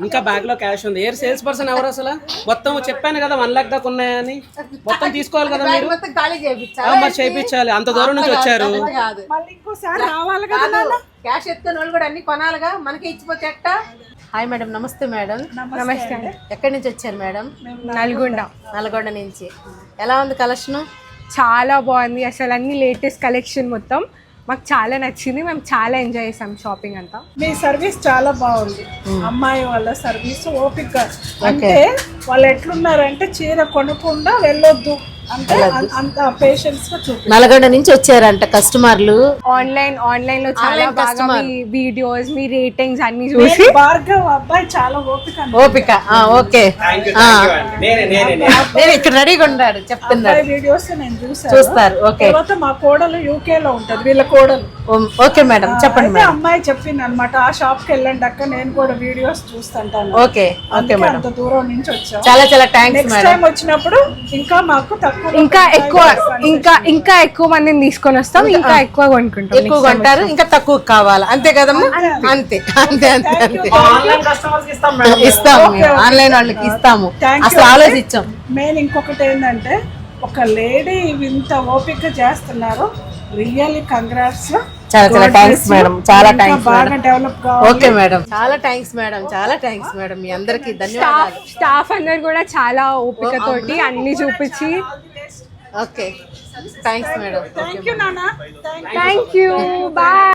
ఇంకా బ్యాగ్ లో క్యాష్ ఉంది. ఏ సేల్స్ పర్సన్ ఎవరు అసలు? మొత్తం చెప్పాను కదా 1 లక్ష దాకా ఉన్నాయని. మొత్తం తీసుకోవాలి కదా మీరు. మరి చేయించాలి, అంత దూరం నుంచి వచ్చారు. క్యాష్ ఎత్తుకున్న వాళ్ళు కూడా అన్ని కొనాలిగా, మనకి ఇచ్చిపోతే ఎట్ట. హాయ్ మేడం, నమస్తే మేడం. నమస్తే. ఎక్కడి నుంచి వచ్చారు మేడం? నల్గొండ నుంచి. ఎలా ఉంది కలెక్షన్? చాలా బాగుంది అసలు, అన్ని లేటెస్ట్ కలెక్షన్ మొత్తం మాకు చాలా నచ్చింది. మేము చాలా ఎంజాయ్ చేసాం షాపింగ్ అంతా. మీ సర్వీస్ చాలా బాగుంది. అమ్మాయి వాళ్ళ సర్వీస్ ఓపిక, అంటే వాళ్ళు ఎట్లున్నారంటే చీర కొనకుండా వెళ్ళొద్దు అంటే అంత పేషెన్స్ గా చూపి. నల్గొండ నుంచి వచ్చారంట కస్టమర్లు. ఆన్లైన్ లో చాలా బాగా మీ వీడియోస్, మీ రేటింగ్స్ అన్ని చూసి. భార్గవ్ అబ్బాయి చాలా ఓపిక. ఓకే. నేను ఇక్కడ రెడీగా ఉన్నాడు చెప్తున్నాడు. వీడియోస్ నేను చూస్తారు. ఓకే. తర్వాత మా కోడలు యూకే లో ఉంటది, వీళ్ళ కోడలు. ఓకే మేడం, చెప్పండి మేడం. అమ్మాయి చెప్పింది అనమాట, ఆ షాప్ కి వెళ్ళండి అక్క, నేను కూడా వీడియోస్ చూస్తుంటాను. ఓకే ఓకే మేడం, అంత దూరం నుంచి వచ్చాం. చాలా చాలా థ్యాంక్స్ నెక్స్ట్ మేడం. టైం వచ్చినప్పుడు ఇంకా మాకు తక్కువ, ఇంకా ఎక్కువ మందిని తీసుకొని వస్తాం, ఇంకా ఎక్కువ కొనుక్కుంటాం. ఎక్కువ కొంటారు, ఇంకా తక్కువ కావాలా, అంతే కదమ్మా? అంతే అంతే అంతే అంతే. ఆన్లైన్ కస్టమర్స్ కి ఇస్తాం మేడం. ఇస్తాము, ఆన్లైన్ వాళ్ళకి ఇస్తాము. అసలు ఆలోచించాం. మెయిన్ ఇంకొకటి ఏంటంటే, ఒక లేడీ ఇంత ఓపిక చేస్తున్నారు. Really congrats. చాలా చాలా థ్యాంక్స్ మేడం, చాలా థ్యాంక్స్ బాగా డెవలప్ కావాలి. ఓకే మేడం, చాలా థ్యాంక్స్ మేడం, చాలా థ్యాంక్స్ మేడం. మీ అందరికి ధన్యవాదాలు. స్టాఫ్ అందరు కూడా చాలా ఓపిక తోటి అన్ని చూపించి. Okay, thanks madam. Thank you నాన్న. Thank you, bye.